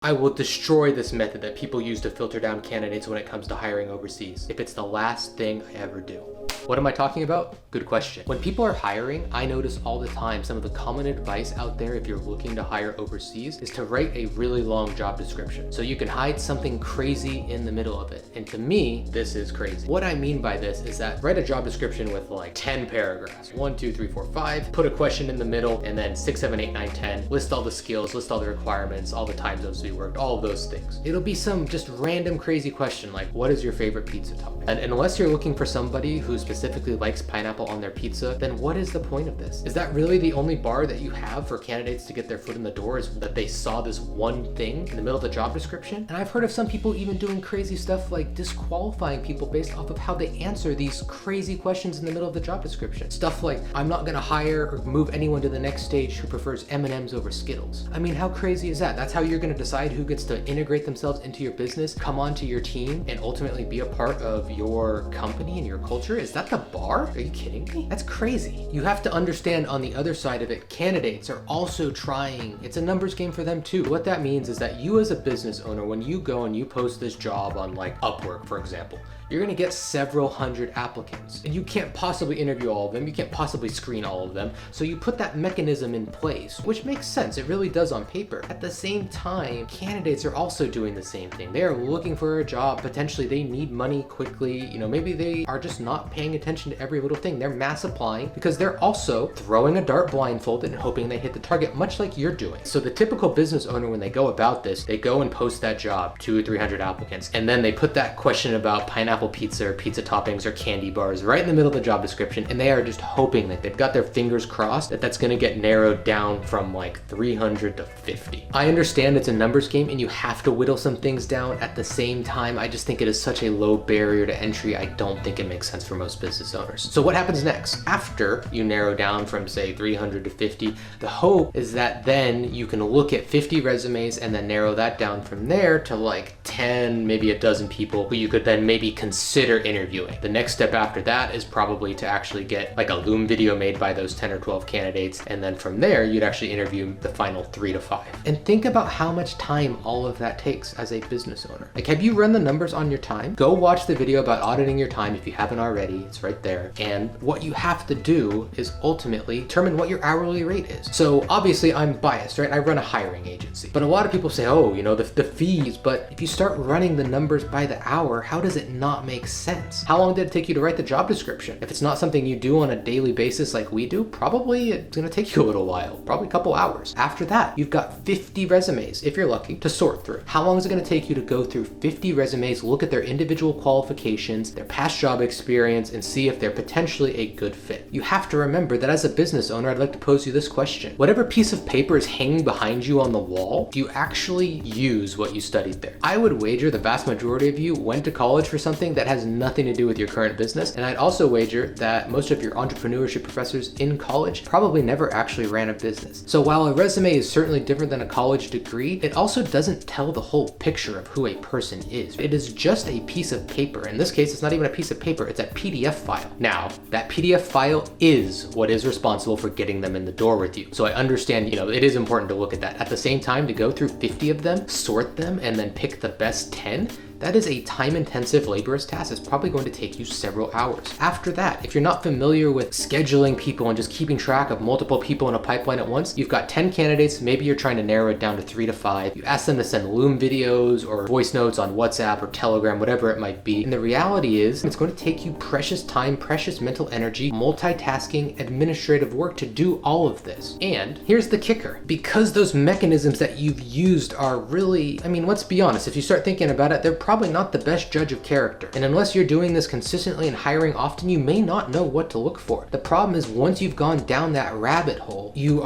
I will destroy this method that people use to filter down candidates when it comes to hiring overseas, if it's the last thing I ever do. What am I talking about? Good question. When people are hiring, I notice all the time some of the common advice out there if you're looking to hire overseas is to write a really long job description so you can hide something crazy in the middle of it. And to me, this is crazy. What I mean by this is that write a job description with like 10 paragraphs, 1, 2, 3, 4, 5, put a question in the middle, and then 6, 7, 8, 9, 10, list all the skills, list all the requirements, all the time zones we worked, all of those things. It'll be some just random crazy question like, what is your favorite pizza topping? And unless you're looking for somebody who specifically likes pineapple on their pizza, then what is the point of this? Is that really the only bar that you have for candidates to get their foot in the door, is that they saw this one thing in the middle of the job description? And I've heard of some people even doing crazy stuff like disqualifying people based off of how they answer these crazy questions in the middle of the job description. Stuff like, I'm not gonna hire or move anyone to the next stage who prefers M&Ms over Skittles. I mean, how crazy is that? That's how you're gonna decide who gets to integrate themselves into your business, come onto your team, and ultimately be a part of your company and your culture? Is that the bar? Are you kidding me? That's crazy. You have to understand on the other side of it, candidates are also trying. It's a numbers game for them too. What that means is that you as a business owner, when you go and you post this job on like Upwork, for example, you're gonna get several hundred applicants and you can't possibly interview all of them. You can't possibly screen all of them. So you put that mechanism in place, which makes sense. It really does on paper. At the same time, candidates are also doing the same thing. They are looking for a job. Potentially they need money quickly. You know, maybe they are just not paying attention to every little thing. They're mass applying because they're also throwing a dart blindfolded and hoping they hit the target, much like you're doing. So the typical business owner, when they go about this, they go and post that job, 200 or 300 applicants, and then they put that question about pineapple pizza or pizza toppings or candy bars right in the middle of the job description, and they are just hoping that they've got their fingers crossed that that's gonna get narrowed down from like 300 to 50. I understand it's a numbers game and you have to whittle some things down. At the same time, I just think it is such a low barrier to entry. I don't think it makes sense for most business owners. So what happens next? After you narrow down from say 300 to 50, the hope is that then you can look at 50 resumes and then narrow that down from there to like 10, maybe a dozen people who you could then maybe consider interviewing. The next step after that is probably to actually get like a Loom video made by those 10 or 12 candidates, and then from there you'd actually interview the final 3 to 5. And think about how much time all of that takes as a business owner. Like, have you run the numbers on your time? Go watch the video about auditing your time if you haven't already. It's right there. And what you have to do is ultimately determine what your hourly rate is. So obviously I'm biased, right? I run a hiring agency, but a lot of people say, oh, you know, the fees, but if you start running the numbers by the hour, how does it not make sense? How long did it take you to write the job description? If it's not something you do on a daily basis like we do, probably it's gonna take you a little while, probably a couple hours. After that, you've got 50 resumes, if you're lucky, to sort through. How long is it gonna take you to go through 50 resumes, look at their individual qualifications, their past job experience, and see if they're potentially a good fit? You have to remember that as a business owner, I'd like to pose you this question. Whatever piece of paper is hanging behind you on the wall, do you actually use what you studied there? I would wager the vast majority of you went to college for something that has nothing to do with your current business. And I'd also wager that most of your entrepreneurship professors in college probably never actually ran a business. So while a resume is certainly different than a college degree, it also doesn't tell the whole picture of who a person is. It is just a piece of paper. In this case, it's not even a piece of paper, it's a PDF file. Now, that PDF file is what is responsible for getting them in the door with you. So I understand, you know, it is important to look at that. At the same time, to go through 50 of them, sort them, and then pick the best 10, that is a time-intensive, laborious task. It's probably going to take you several hours. After that, if you're not familiar with scheduling people and just keeping track of multiple people in a pipeline at once, you've got 10 candidates, maybe you're trying to narrow it down to 3 to 5. You ask them to send Loom videos or voice notes on WhatsApp or Telegram, whatever it might be. And the reality is, it's going to take you precious time, precious mental energy, multitasking, administrative work to do all of this. And here's the kicker. Because those mechanisms that you've used are really, I mean, let's be honest, if you start thinking about it, they're probably not the best judge of character. And unless you're doing this consistently and hiring often, you may not know what to look for. The problem is once you've gone down that rabbit hole, you're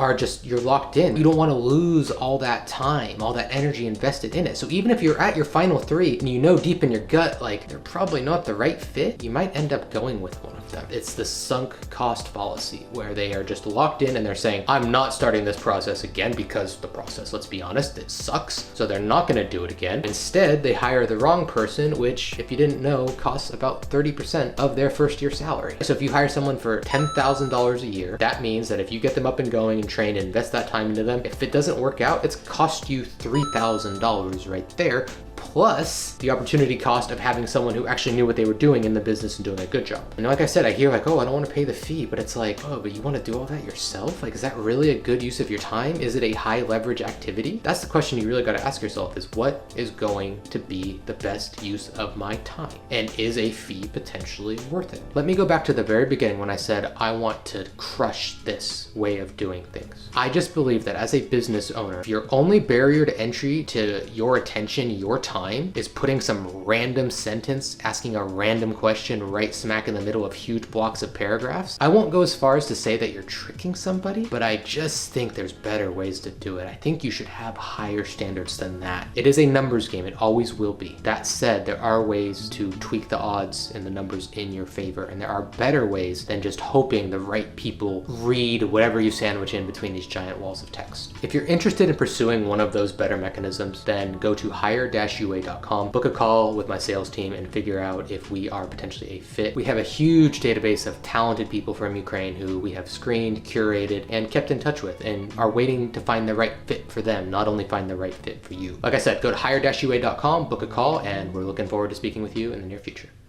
locked in. You don't want to lose all that time, all that energy invested in it. So even if you're at your final 3 and you know deep in your gut, like they're probably not the right fit, you might end up going with one of them. It's the sunk cost fallacy where they are just locked in and they're saying, I'm not starting this process again because the process, let's be honest, it sucks. So they're not going to do it again. Instead, they hire the wrong wrong person, which if you didn't know, costs about 30% of their first year salary. So if you hire someone for $10,000 a year, that means that if you get them up and going and trained and invest that time into them, if it doesn't work out, it's cost you $3,000 right there, plus the opportunity cost of having someone who actually knew what they were doing in the business and doing a good job. And like I said, I hear like, oh, I don't want to pay the fee, but it's like, oh, but you want to do all that yourself? Like, is that really a good use of your time? Is it a high leverage activity? That's the question you really got to ask yourself, is what is going to be the best use of my time? And is a fee potentially worth it? Let me go back to the very beginning when I said, I want to crush this way of doing things. I just believe that as a business owner, your only barrier to entry to your attention, your time, is putting some random sentence, asking a random question right smack in the middle of huge blocks of paragraphs. I won't go as far as to say that you're tricking somebody, but I just think there's better ways to do it. I think you should have higher standards than that. It is a numbers game. It always will be. That said, there are ways to tweak the odds and the numbers in your favor, and there are better ways than just hoping the right people read whatever you sandwich in between these giant walls of text. If you're interested in pursuing one of those better mechanisms, then go to HireUA.com, book a call with my sales team and figure out if we are potentially a fit. We have a huge database of talented people from Ukraine who we have screened, curated, and kept in touch with, and are waiting to find the right fit for them, not only find the right fit for you. Like I said, go to hire-ua.com, book a call, and we're looking forward to speaking with you in the near future.